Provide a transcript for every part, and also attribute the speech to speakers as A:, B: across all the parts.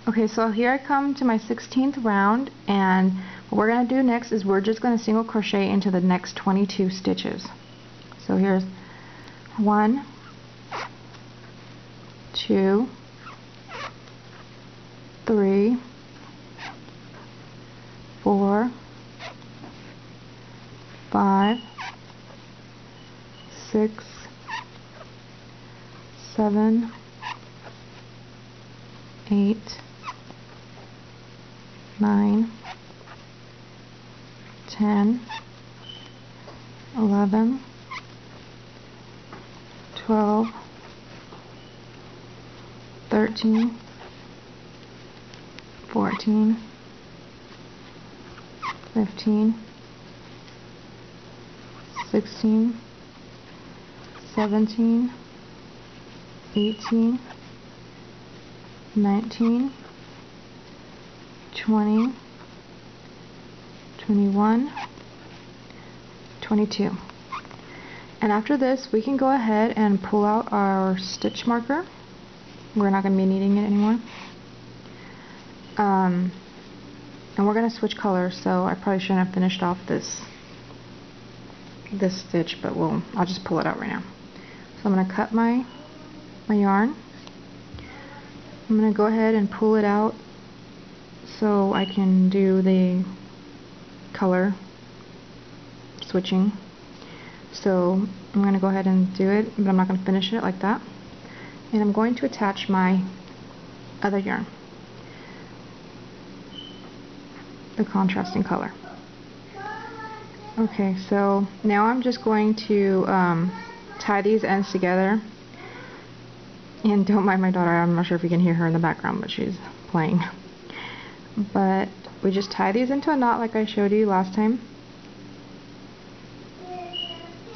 A: Okay, so here I come to my 16th round, and what we're going to do next is we're just going to single crochet into the next 22 stitches. So here's 1, 2, 3, 4, 5, 6, 7, 8, 9, 10, 11, 12, 13, 14, 15, 16, 17, 18, 19, 20, 21, 22. And after this, we can go ahead and pull out our stitch marker. We're not going to be needing it anymore. And we're going to switch colors, so I probably shouldn't have finished off this stitch, but I'll just pull it out right now. So I'm going to cut my yarn. I'm going to go ahead and pull it out so I can do the color switching. So I'm going to go ahead and do it, but I'm not going to finish it like that. And I'm going to attach my other yarn, the contrasting color. Okay, so now I'm just going to tie these ends together. And don't mind my daughter, I'm not sure if you can hear her in the background, but she's playing. But we just tie these into a knot like I showed you last time.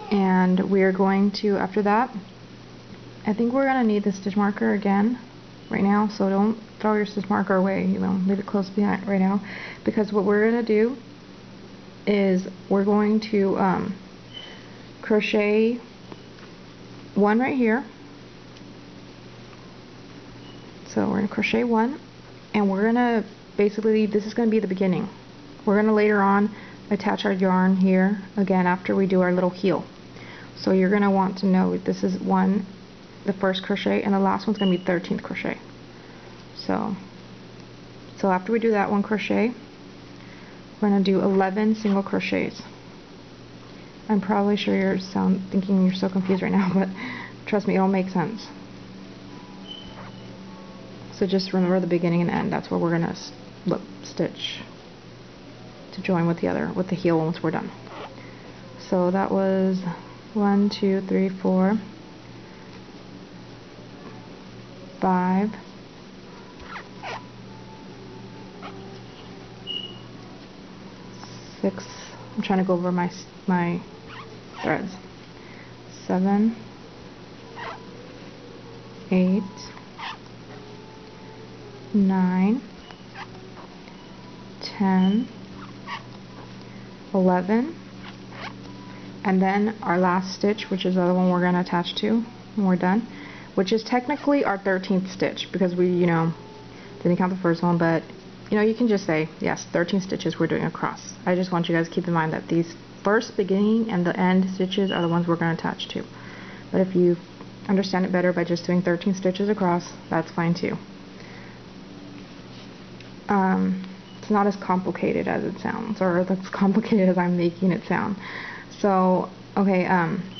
A: And we're going to, after that, I think we're going to need the stitch marker again right now, so don't throw your stitch marker away, leave it close behind right now, because what we're going to do is we're going to crochet one right here. So we're going to crochet one, and we're going to basically, this is going to be the beginning. We're going to later on attach our yarn here again after we do our little heel. So you're going to want to know this is the first crochet, and the last one's going to be 13th crochet. So after we do that one crochet, we're going to do 11 single crochets. I'm probably sure you're thinking you're so confused right now, but trust me, it'll make sense. So just remember the beginning and end. That's where we're going to stitch to join with the heel once we're done. So that was 1, 2, 3, 4, 5, 6. I'm trying to go over my threads. 7, 8, 9, 10, 11, and then our last stitch, which is the other one we're going to attach to when we're done, which is technically our 13th stitch, because we, didn't count the first one, but you can just say, yes, 13 stitches we're doing across. I just want you guys to keep in mind that these first, beginning, and the end stitches are the ones we're going to attach to. But if you understand it better by just doing 13 stitches across, that's fine too. It's not as complicated as it sounds, or as complicated as I'm making it sound. So, okay,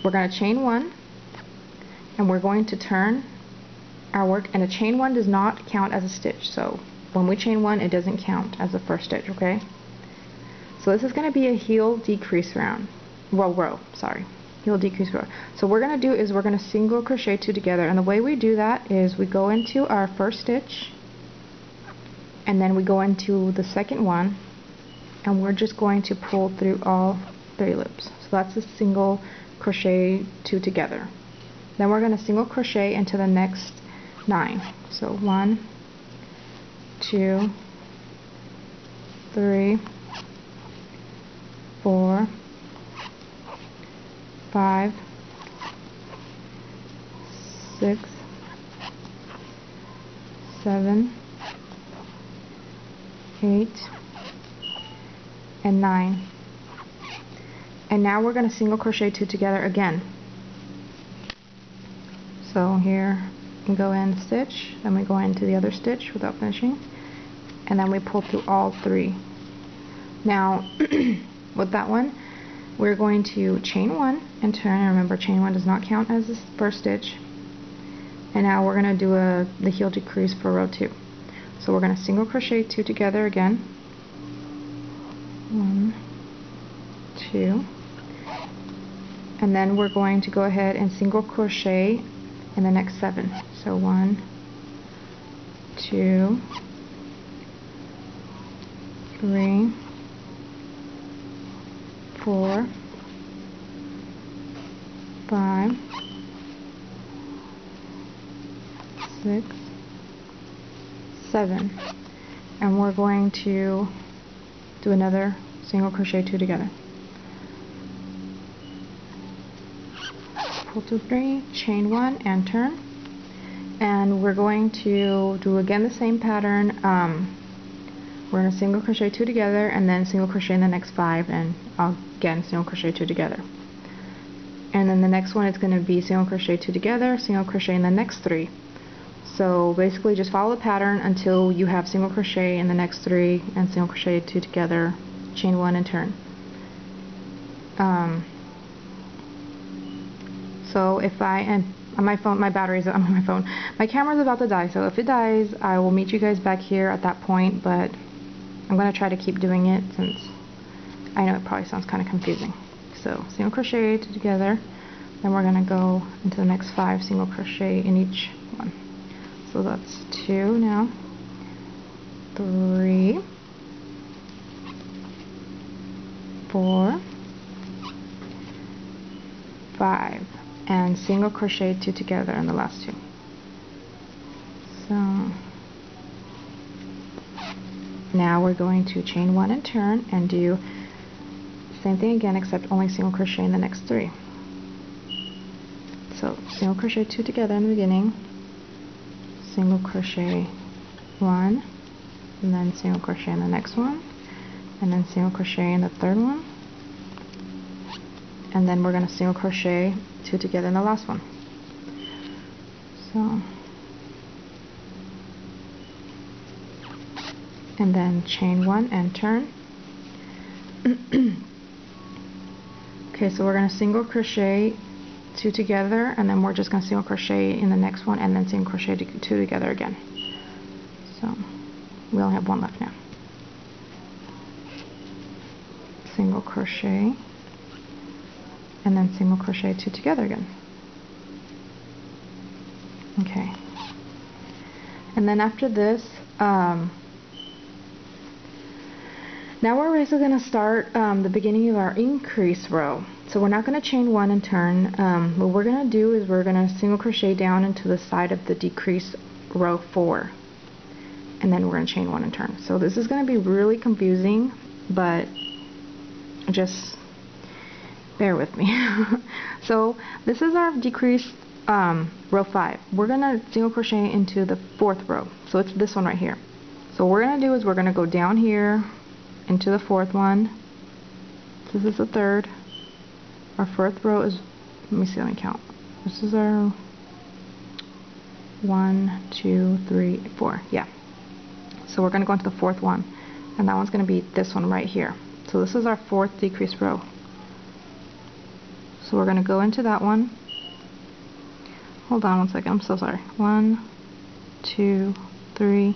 A: we're going to chain one, and we're going to turn our work, and a chain one does not count as a stitch. So when we chain one, it doesn't count as the first stitch, okay? So this is going to be a heel decrease round. Row, sorry. Heel decrease row. So what we're going to do is we're going to single crochet two together, and the way we do that is we go into our first stitch, and then we go into the second one, and we're just going to pull through all 3 loops. So that's a single crochet two together. Then we're going to single crochet into the next 9. So 1, 2, 3, 4, 5, 6, 7, 8, and 9. And now we're going to single crochet 2 together again. So here we go in the stitch, then we go into the other stitch without finishing, and then we pull through all 3. Now with that one, we're going to chain 1 and turn. And remember, chain 1 does not count as the first stitch. And now we're going to do the heel decrease for row 2. So we're going to single crochet 2 together again. 1, 2, and then we're going to go ahead and single crochet in the next 7. So 1, 2, 3, 4, 5, 6, 7, and we're going to do another single crochet 2 together. Pull 2, 3, chain 1 and turn, and we're going to do again the same pattern. We're going to single crochet 2 together and then single crochet in the next 5, and again single crochet 2 together. And then the next one is going to be single crochet 2 together, single crochet in the next 3. So basically just follow the pattern until you have single crochet in the next 3 and single crochet 2 together, chain 1 and turn. So if I am on my phone, my battery's on my phone. My camera's about to die, so if it dies, I will meet you guys back here at that point, but I'm going to try to keep doing it since I know it probably sounds kind of confusing. So single crochet 2 together, then we're going to go into the next 5 single crochet in each one. So that's 2 now, 3, 4, 5, and single crochet 2 together in the last 2. So now we're going to chain 1 and turn and do the same thing again, except only single crochet in the next 3. So single crochet 2 together in the beginning, single crochet 1, and then single crochet in the next one, and then single crochet in the third one, and then we're going to single crochet 2 together in the last one. So, and then chain 1 and turn. Okay, so we're going to single crochet 2 together, and then we're just going to single crochet in the next one, and then single crochet 2 together again. So we only have 1 left now. Single crochet, and then single crochet 2 together again. Okay, and then after this, now we're basically going to start the beginning of our increase row. So we're not going to chain 1 and turn. What we're going to do is we're going to single crochet down into the side of the decrease row 4, and then we're going to chain 1 and turn. So this is going to be really confusing, but just bear with me. So this is our decrease row 5. We're going to single crochet into the 4th row. So it's this one right here. So what we're going to do is we're going to go down here into the 4th one. This is the 3rd. Our 4th row is, let me count. This is our 1, 2, 3, 4. Yeah. So we're going to go into the 4th one, and that one's going to be this one right here. So this is our 4th decrease row. So we're going to go into that one. Hold on one second, I'm so sorry. 1, 2, 3,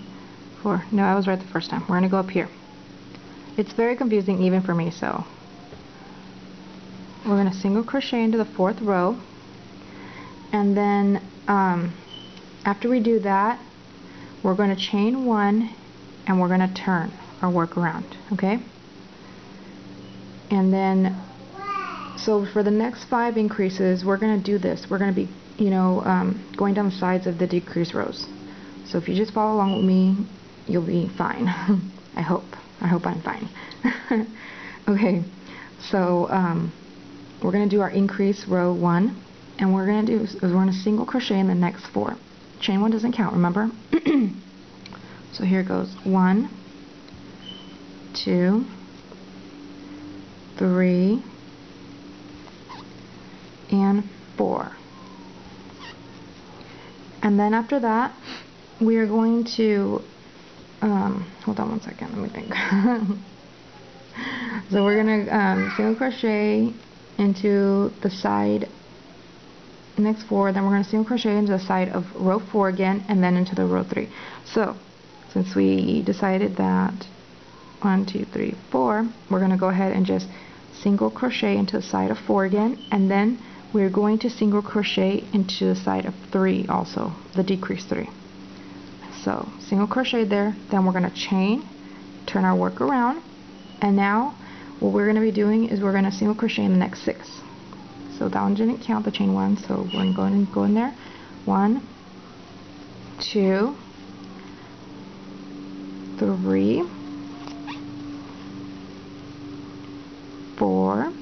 A: 4. No, I was right the first time. We're going to go up here. It's very confusing even for me, so we're going to single crochet into the 4th row, and then after we do that, we're going to chain 1 and we're going to turn or work around, okay? And then, so for the next 5 increases, we're going to do this. We're going to be, going down the sides of the decrease rows. So if you just follow along with me, you'll be fine. I hope I'm fine. Okay, so we're going to do our increase row 1, and what we're going to do is we're going to single crochet in the next 4. Chain 1 doesn't count, remember? So here goes 1, 2, 3, and 4. And then after that, we are going to, hold on one second, let me think. So we're going to single crochet into the side, next 4, then we're going to single crochet into the side of row 4 again, and then into the row 3. So, since we decided that 1, 2, 3, 4, we're going to go ahead and just single crochet into the side of 4 again, and then we're going to single crochet into the side of 3 also, the decrease 3. So single crochet there, then we're going to chain, turn our work around, and now what we're going to be doing is we're going to single crochet in the next 6. So that one didn't count, the chain 1, so we're going to go in there. 1, 2, 3, 4,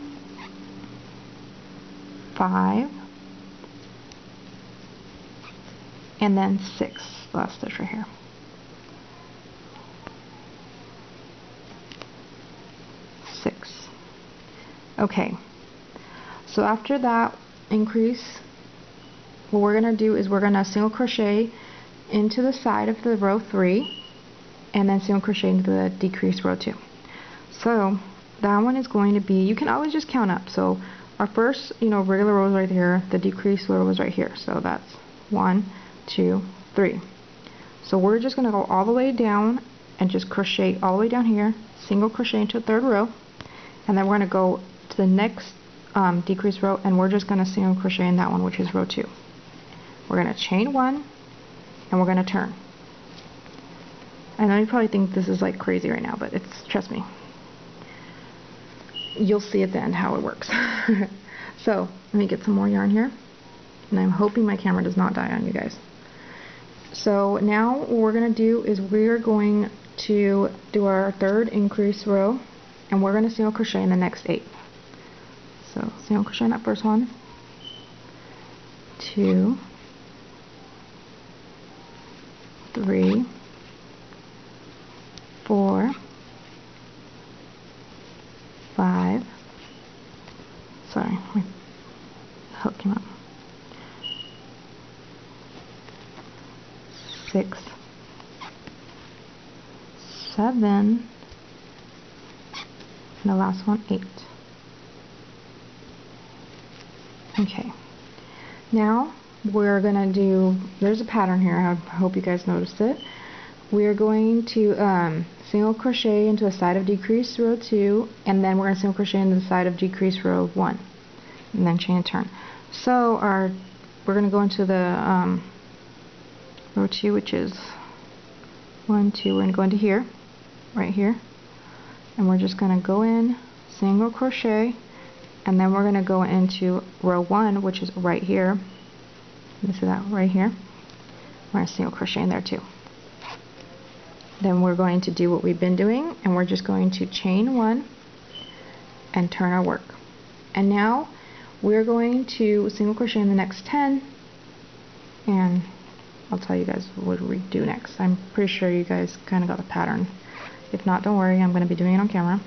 A: 5, and then 6, last stitch right here. 6. Okay, so after that increase, what we're going to do is we're going to single crochet into the side of the row 3, and then single crochet into the decrease row 2. So that one is going to be, you can always just count up. So our first, regular row is right here, the decrease row is right here. So that's 1, 2, 3. So we're just going to go all the way down and just crochet all the way down here, single crochet into the 3rd row, and then we're going to go to the next decrease row, and we're just going to single crochet in that one, which is row 2. We're going to chain 1, and we're going to turn. I know you probably think this is like crazy right now, but trust me. You'll see at the end how it works. So let me get some more yarn here, and I'm hoping my camera does not die on you guys. So now what we're going to do is we're going to do our 3rd increase row, and we're going to single crochet in the next 8. So single crochet in that first one, 2, 3, 4, 5, sorry, my hook came up, 6, 7, and the last one, 8. Okay, now we're going to do, there's a pattern here, I hope you guys noticed it. We're going to single crochet into the side of decrease row 2, and then we're going to single crochet into the side of decrease row 1, and then chain and turn. So we're going to go into the row 2, which is 1, 2, we're going to go into here, right here, and we're just going to go in, single crochet, and then we're going to go into row 1, which is right here. You see that right here? We're going to single crochet in there too. Then we're going to do what we've been doing, and we're just going to chain 1 and turn our work. And now we're going to single crochet in the next 10, and I'll tell you guys what we do next. I'm pretty sure you guys kind of got the pattern. If not, don't worry, I'm going to be doing it on camera.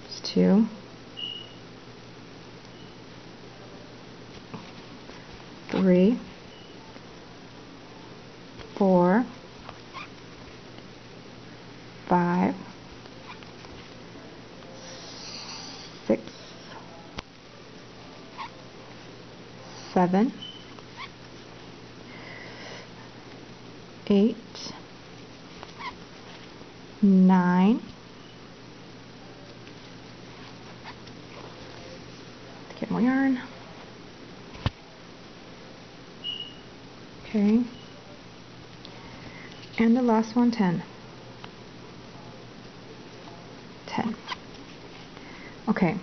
A: It's 2, 3, 4, 5, 6, 7, 8, 9, get more yarn. Okay, and the last one, 10. 10. Okay,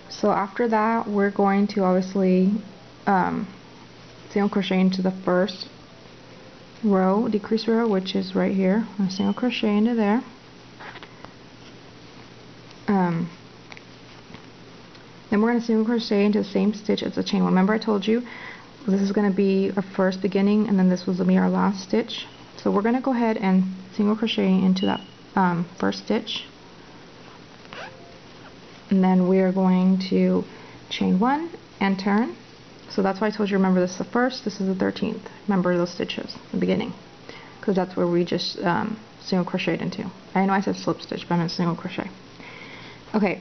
A: so after that we're going to obviously single crochet into the first row, decrease row, which is right here. I'm going to single crochet into there. Then we're going to single crochet into the same stitch as the chain one. Remember I told you this is going to be our first beginning, and then this will be our last stitch. So we're going to go ahead and single crochet into that first stitch, and then we are going to chain 1 and turn. So that's why I told you, remember, this is the first, this is the 13th. Remember those stitches, the beginning, because that's where we just single crocheted into. I know I said slip stitch, but I meant single crochet. Okay,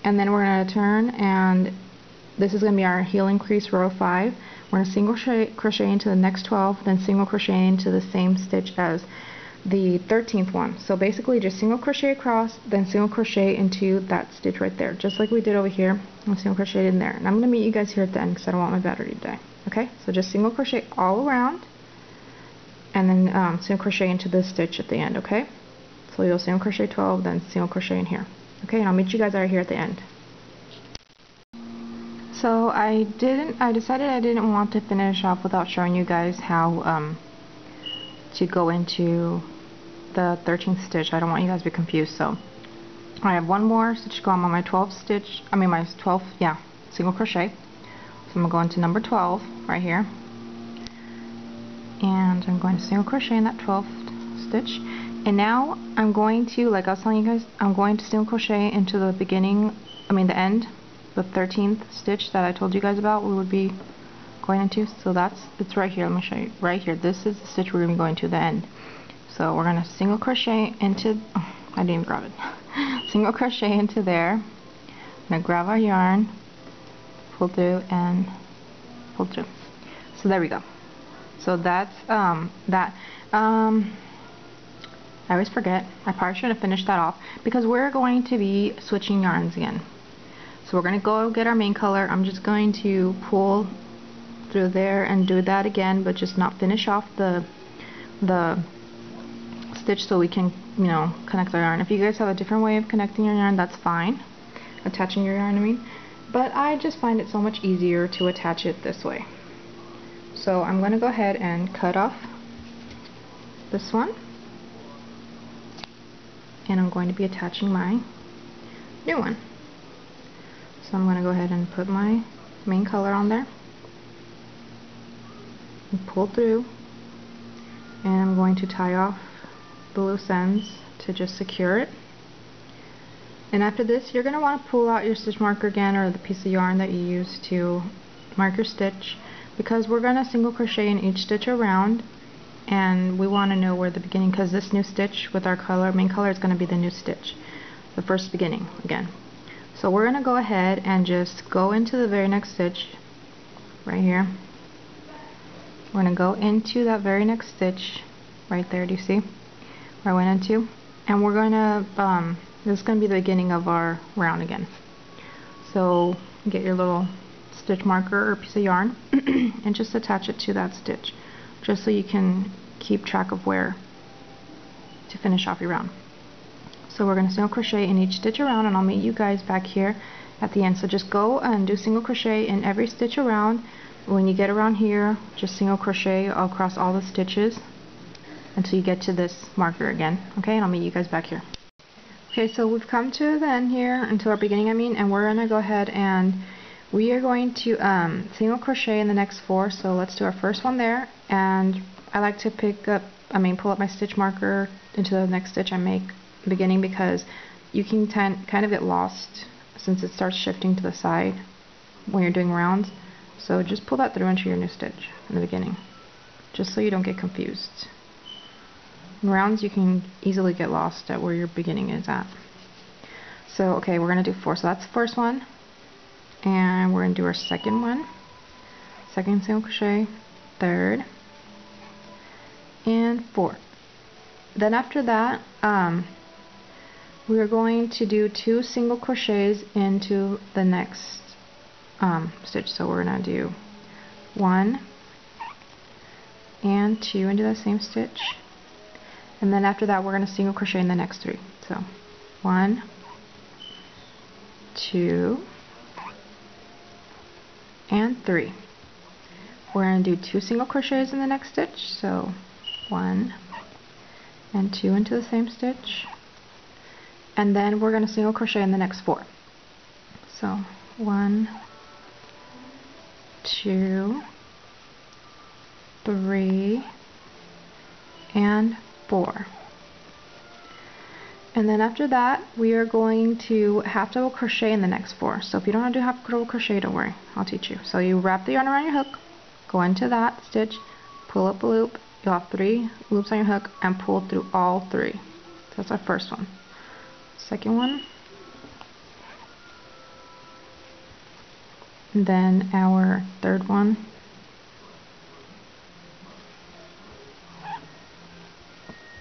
A: and then we're going to turn, and this is going to be our heel increase row 5. We're going to single crochet into the next 12, then single crochet into the same stitch as the 13th one. So basically just single crochet across, then single crochet into that stitch right there, just like we did over here. I'm single crochet in there, and I'm going to meet you guys here at the end because I don't want my battery to die. Okay, so just single crochet all around, and then single crochet into this stitch at the end. Okay, so you'll single crochet 12, then single crochet in here. Okay, and I'll meet you guys right here at the end. So I decided I didn't want to finish off without showing you guys how to go into the 13th stitch. I don't want you guys to be confused. So I have one more stitch to go on my 12th stitch, my 12th, yeah, single crochet. So I'm going to go into number 12 right here, and I'm going to single crochet in that 12th stitch. And now I'm going to, like I was telling you guys, I'm going to single crochet into the beginning, the end, the 13th stitch that I told you guys about we would be going into. So it's right here. Let me show you. Right here. This is the stitch we're going to be going to the end. So we're going to single crochet into, oh, I didn't even grab it. Single crochet into there. I'm going to grab our yarn, pull through, and pull through. So there we go. So that's that. I always forget. I probably should have finished that off because we're going to be switching yarns again. So we're going to go get our main color. I'm just going to pull through there and do that again, but just not finish off the stitch so we can, connect our yarn. If you guys have a different way of connecting your yarn, that's fine. Attaching your yarn, I mean. But I just find it so much easier to attach it this way. So I'm going to go ahead and cut off this one. And I'm going to be attaching my new one. So I'm going to go ahead and put my main color on there and pull through, and I'm going to tie off the loose ends to just secure it. And after this, you're going to want to pull out your stitch marker again, or the piece of yarn that you use to mark your stitch, because we're going to single crochet in each stitch around, and we want to know where the beginning, because this new stitch with our color, main color, is going to be the new stitch, the first beginning again. So we're going to go ahead and just go into the very next stitch right here. We're going to go into that very next stitch right there. Do you see where I went into? And we're going to, this is going to be the beginning of our round again. So get your little stitch marker or piece of yarn and just attach it to that stitch, just so you can keep track of where to finish off your round. So we're going to single crochet in each stitch around, and I'll meet you guys back here at the end. So just go and do single crochet in every stitch around. When you get around here, just single crochet across all the stitches until you get to this marker again. Okay, and I'll meet you guys back here. Okay, so we've come to the end here, until our beginning, and we're going to go ahead and we are going to single crochet in the next 4. So let's do our first one there, and I like to pull up my stitch marker into the next stitch I make beginning, because you can kind of get lost since it starts shifting to the side when you're doing rounds. So just pull that through into your new stitch in the beginning, just so you don't get confused. In rounds, you can easily get lost at where your beginning is at. So okay, we're going to do 4. So that's the first one, and we're going to do our second one, second single crochet, third, and fourth. Then after that, we are going to do 2 single crochets into the next stitch. So we're going to do 1 and 2 into the same stitch, and then after that we're going to single crochet in the next 3. So 1, 2, and 3. We're going to do 2 single crochets in the next stitch, so 1 and 2 into the same stitch, and then we're going to single crochet in the next 4. So 1, 2, 3, and 4. And then after that, we are going to half double crochet in the next 4. So if you don't know how to do half double crochet, don't worry, I'll teach you. So you wrap the yarn around your hook, go into that stitch, pull up a loop, you'll have 3 loops on your hook, and pull through all 3. So that's our first one. Second one, and then our third one,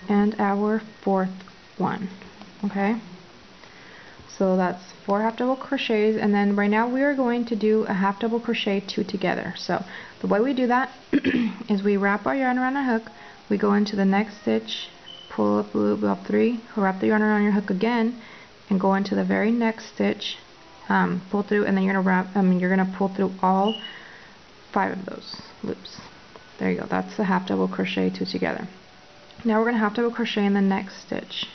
A: and our fourth one. Okay, so that's 4 half double crochets, and then right now we are going to do a half double crochet 2 together. So the way we do that is we wrap our yarn around our hook, we go into the next stitch, pull up a loop, up 3, wrap the yarn around your hook again, and go into the very next stitch, pull through, and then you're gonna pull through all 5 of those loops. There you go. That's the half double crochet 2 together. Now we're gonna half double crochet in the next stitch.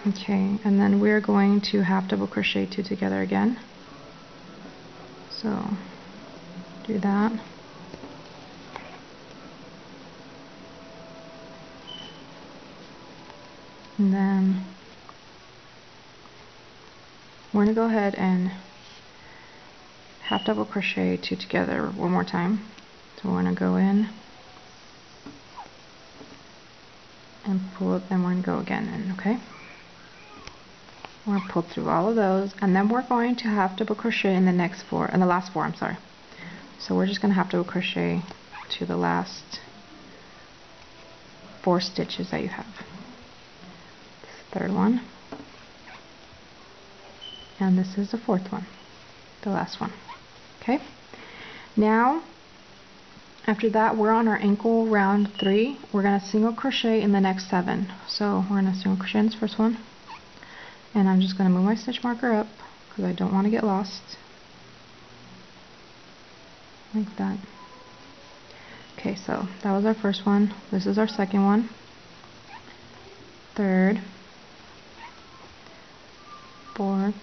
A: Okay, and then we're going to half double crochet 2 together again. So do that. And then we're going to go ahead and half double crochet 2 together one more time. So we're going to go in and pull it, then we're going to go again in, okay? We're going to pull through all of those, and then we're going to half double crochet in the next 4, in the last 4, I'm sorry. So we're just going to half double crochet to the last 4 stitches that you have. This is the third one, and this is the fourth one, the last one. Okay. Now, after that, we're on our ankle round 3. We're going to single crochet in the next 7. So we're going to single crochet in this first one. And I'm just going to move my stitch marker up because I don't want to get lost. Like that. Okay, so that was our first one. This is our second one. Third. Fourth.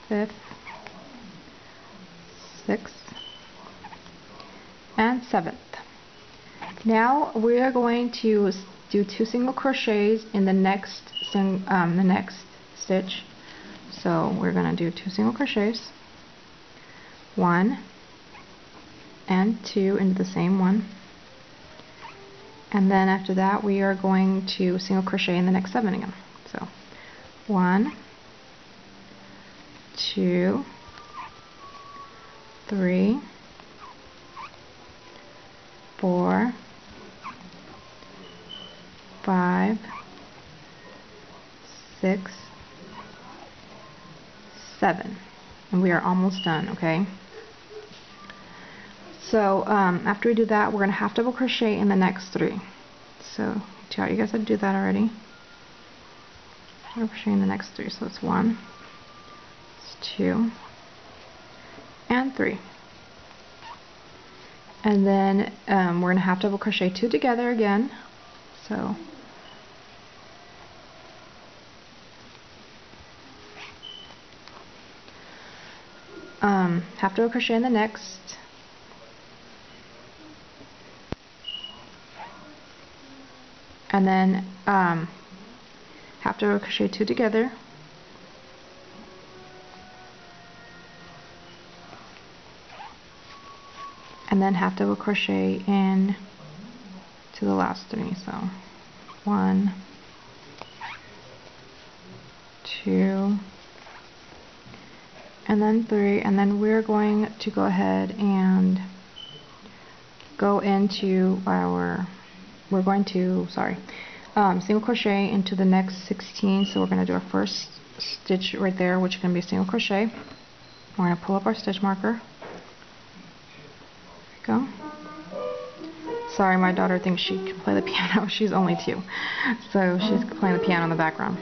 A: Fifth. Sixth. And 7th. Now we are going to do 2 single crochets in the next stitch. So we're going to do 2 single crochets, 1 and 2 into the same one, and then after that we are going to single crochet in the next 7 again. So 1, 2, 3, 4, 5, 6, 7, and we are almost done. Okay, so after we do that, we're going to half double crochet in the next 3. So tell you guys how to do that already. Double crochet in the next 3. So it's 1, it's 2, and 3. And then we're going to half double crochet 2 together again. So half double crochet in the next, and then half double crochet 2 together, and then half double crochet in to the last 3. So 1, 2, and then 3, and then we're going to go ahead and go into our, single crochet into the next 16. So we're going to do our first stitch right there, which is going to be a single crochet. We're going to pull up our stitch marker. There we go. Sorry, my daughter thinks she can play the piano. She's only 2, so she's playing the piano in the background.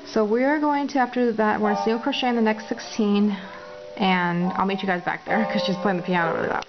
A: So we're going to, after that, we're going to single crochet in the next 16, and I'll meet you guys back there because she's playing the piano really loud.